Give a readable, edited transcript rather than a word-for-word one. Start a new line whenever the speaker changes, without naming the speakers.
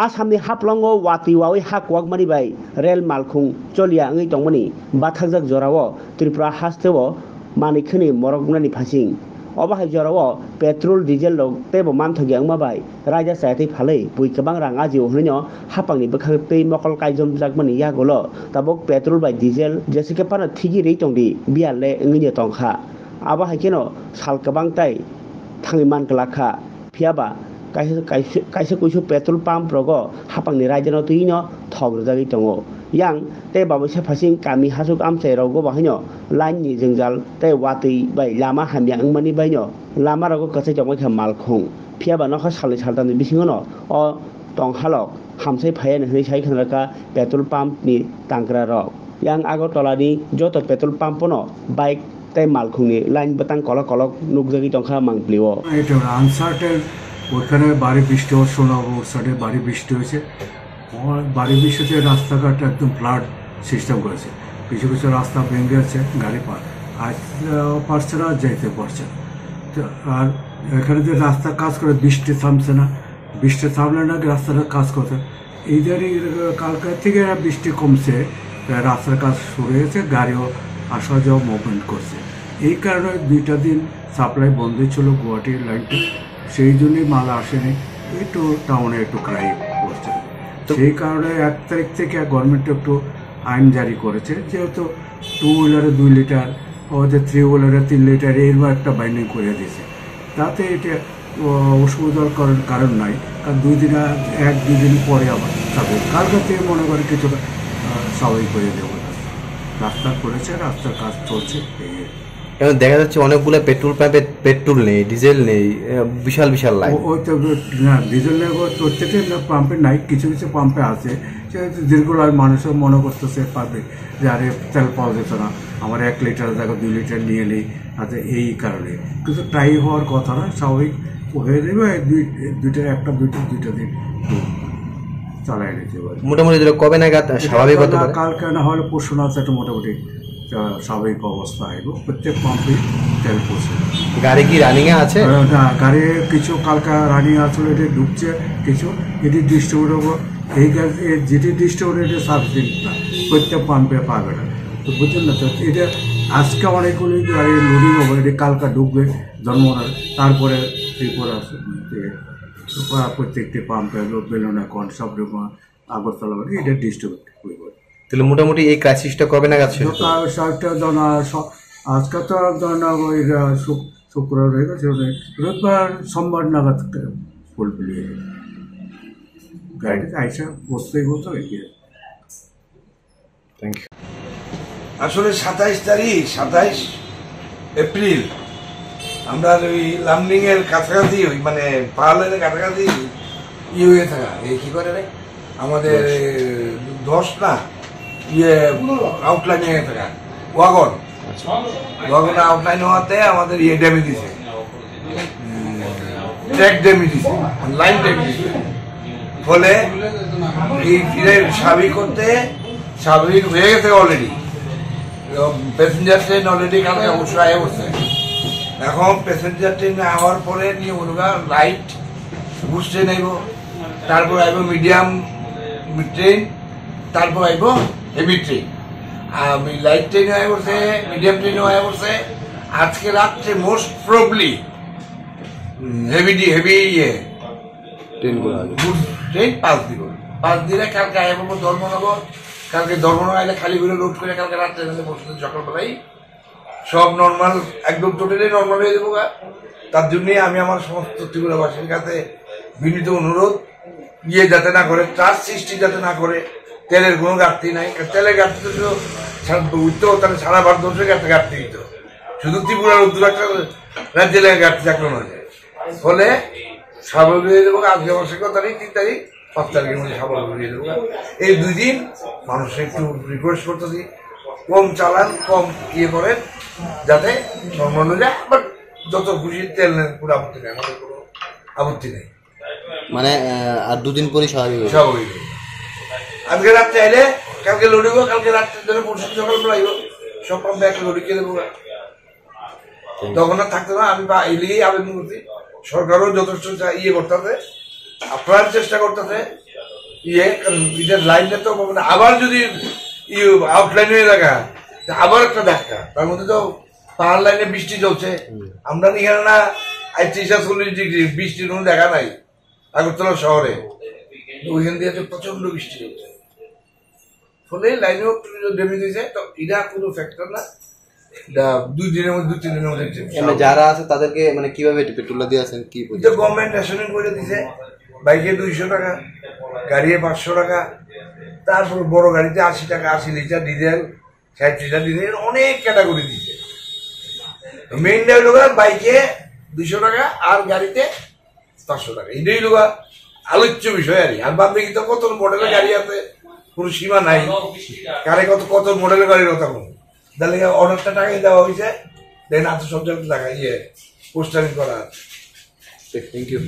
आसामनि हाफ्लंआव वातिवावै हाकवाक मानिबाय रेल मालखुं चलिया ओङै दंमोनि बाथाकजाक जराव Tripura हास्तेव मानिखनि मरगनानि फासिं अबाहाय जराव petrol diesel लग तेबो मामथगि आंमाबाय राजा सायाथै फालै बुइ गोबां रां आजिव होनो हापांनि बोखांतै मकल कायजम जाकमानि यागल ताबक पेट्रोल बाय डिजेल जेसेके पाना थिगि रै तंदि बियाले ओङैनि तंखा आबाहाय केनो साल गोबां ताइ थाङै मानगलाखा फियाबा kaisa kuisu petrol pump rogo hapangni raijano tuino thogrojagui tongo yang tei babasa phasing kami hasuk amchai rogo bahino line ni jengjal tei watui bai lama hamya angmani baino lama rogo kasai jongmai kha malkhung phiaba nokha salai saltani bisingono o tonghalok hamsai phaya nei sai khanraka petrol pump ni tangkra rok yang Agartala ni joto petrol pump no bike tei malkhungni line batang kolok kolok nugjagi tongkha mangpliwo
এটা uncertain ওখানে বাড়ি বৃষ্টি হওয়ার শোনাবো ওর সাইডে বাড়ি বৃষ্টি হয়েছে বাড়ি বৃষ্টিতে রাস্তাঘাট একদম ফ্লাড সিস্টেম করেছে কিছু কিছু রাস্তা ভেঙে গেছে গাড়ি পারছে না যেতে পারছে না আর এখানে যে রাস্তা কাজ করে বৃষ্টি থামছে না বৃষ্টি থামলে না রাস্তাটা কাজ করতে এইদারই কালকার থেকে বৃষ্টি কমছে রাস্তার কাজ শুরু হয়েছে গাড়িও আসা যাওয়া মুভমেন্ট করছে এই কারণে 2টা দিন সাপ্লাই বন্ধ ছিল গুয়াহাটির লাইনটা সেই জন্যই মাল আসেনি একটু টাউনে একটু ক্রাই করছে সেই কারণে 1 তারিখ থেকে গভর্নমেন্ট একটু আইন জারি করেছে যেহেতু 2 হুইলারে 2 লিটার ওদের 3 হুইলারে 3 লিটার এরকম একটা বাইন্ডিং করে দিয়েছে তাতে এটা অসুবিধার কারণ নাই কারণ 2 দিন পরে আবার তবে কালকে থেকে মনে করি কিছুটা স্বাভাবিক হয়ে দেবো রাস্তা করেছে রাস্তার কাজ চলছে
এখন দেখা যাচ্ছে অনেকগুলো পেট্রোল পাম্পে পেট্রোল নেই ডিজেল নেই বিশাল বিশাল লাইন
ওই তো না ডিজেল নেই প্রত্যেকটা পাম্পে নাই কিছু কিছু পাম্পে আছে সেহেতু দীর্ঘ মানুষও মনে করতেছে পাবে যে আরে তেল পাওয়া যেত না আমার 1 লিটার জায়গা 2 লিটার নিয়ে নিই আচ্ছা এই কারণে কিন্তু ট্রাই হওয়ার কথা না স্বাভাবিক হয়ে যাবে দুইটা দিন চালাই নিতে পারে
মোটামুটি কবে নাগাদ স্বাভাবিক হতে পারে
কালকে না হলে পরশু না একটা মোটামুটি স্বাভাবিক অবস্থা আইব প্রত্যেক পাম্পে তেল পৌঁছে
গাড়ি কি রানিং এ আছে
না গাড়ি কিছু কালকা রানিং আছে এটা ঢুকছে কিছু এটি ডিস্ট্রিবিউটর এই যেটি ডিস্ট্রিবিউটর এটা সার্ভিসিং প্রত্যেক পাম্পে পাবে না তো বুঝলেন না তো এটা আজকে অনেকগুলি গাড়ি লোডিং হবে এটা কালকা ঢুকবে জন্মনার তারপরে ত্রিপুরা প্রত্যেকটি পাম্পে বেলুনাকন সব রকম আগরতলা এটা ডিস্ট্রিবিউট করবে
তাহলে মোটামুটি এই ক্রাইসিসটা কবে নাগাদ শেষ হবে
আজকে তো শুক্রবার হয়ে গেছে রোববার সোমবার নাগাদ ফুলফিল হয়ে যাবে গাড়িতে আইসা বসতেই বলতো
থ্যাংক ইউ
আসলে 27 এপ্রিল আমরা ওই লামডিং এর কাছাকাছি মানে পাহাড়ের কাছাকাছি হয়ে থাকা এই কি করে রে আমাদের 10 না আউটলাইনে থাকা ওয়াগন আউটলাইন হওয়াতে আমাদের ড্যামেজ দিছে ট্র্যাক ড্যামেজ দিছে লাইন ট্র্যাক দিছে ফলে এই স্বাভাবিক করতে স্বাভাবিক হয়ে গেছে অলরেডি প্যাসেঞ্জার ট্রেন অলরেডি কালকে অবশ্যই আয় বসছে এখন প্যাসেঞ্জার ট্রেনে আওয়ার পরে নিয়ে ওলগা লাইট বুস ট্রেন আইব তারপর আইব মিডিয়াম ট্রেন তারপর আইব হেভি ট্রেন আমি লাইট ট্রেনে আয় বলছে মিডিয়াম ট্রেনেও আয় বলছে আজকে রাত্রে মোস্ট প্রবলি হেভি ট্রেন 5 দিনে কালকে আয় বলবো ধর্মনগর কালকে ধর্মনগর আইলে খালি করে লোড করে কালকে রাত্রে সকালবেলাই সব নর্মাল একদম টোটালি নর্মাল হয়ে যাবো তার জন্যই আমি আমার সমস্ত ত্রিপুরাবাসীর কাছে বিনীত অনুরোধ যাতে না করে ট্রাস সৃষ্টি যাতে না করে তেলের কোনো ঘাটতি নাই তেলের ঘাটতি তো উঠতো তাহলে সারা ভারতবর্ষের কাছে ঘাটতি দিত শুধু ত্রিপুরার উত্তর একটা রাজ্যের ঘাটতি থাকলো না ফলে স্বাভাবিক হয়ে যাবো আজকে মাসের 3 তারিখ 5 তারিখের মধ্যে স্বাভাবিক হয়ে যাবো এই 2 দিন মানুষের একটু রিকোয়েস্ট করতেছি কম চালান কম করেন যাতে নর্মাল হয়ে যায় বাট যত খুশি তেল নেন কোনো আপত্তি নেই আমাদের কোনো আপত্তি নেই
মানে আর 2 দিন পরে স্বাভাবিক
আজকে রাত্রে আইলে কালকে লড়িব কালকে রাত্রে ধরে পরশু সকালবেলা আইব সব পাম্পে একটা লড়ি খেয়ে দেবো তখন আর থাকতে না আমি আবেদন করছি সরকারও যথেষ্ট করতেছে আপ্রাণ চেষ্টা করতেছে এটার লাইনটা তো মানে আবার যদি আউটলাইন হয়ে থাকা আবার একটা ধাক্কা, তার মধ্যে তো পাহাড় লাইনে বৃষ্টি চলছে। আমরা এখানে না 38-40 ডিগ্রি বৃষ্টির কোনো দেখা নাই আগরতলা শহরে, ওইখান দিয়ে প্রচন্ড বৃষ্টি হচ্ছে, ফলে লাইনেও ড্যামেজ হয়েছে। তো এটা কোনো ফ্যাক্টর না, এটা 2 দিনের মধ্যে 2-3 দিনের মধ্যে
যারা আছে তাদেরকে মানে কিভাবে পেট্রোল দিয়ে আছেন কি
গভর্নমেন্ট রেশনিং করে দিছে। বাইকে 200 টাকা, গাড়ি 500 টাকা, তারপর বড় গাড়িতে 80 টাকা, 80 লিটার ডিজেল, 60 লিটার ডিজেল, অনেক ক্যাটাগরি দিচ্ছে। মেইনটা হইল বাইকে 200 টাকা আর গাড়িতে 500 টাকা, এটাই হইল আলোচ্য বিষয়। আর বাদ বাকি তো কত মডেলের গাড়ি আছে, কোনো সীমা নাই, কারে কত মডেলের গাড়ির কথা বলুন। তাহলে অর্ডারটা টাকাই দেওয়া হয়েছে, দেন 800 টাকা পোস্টারিং করা।
Thank you.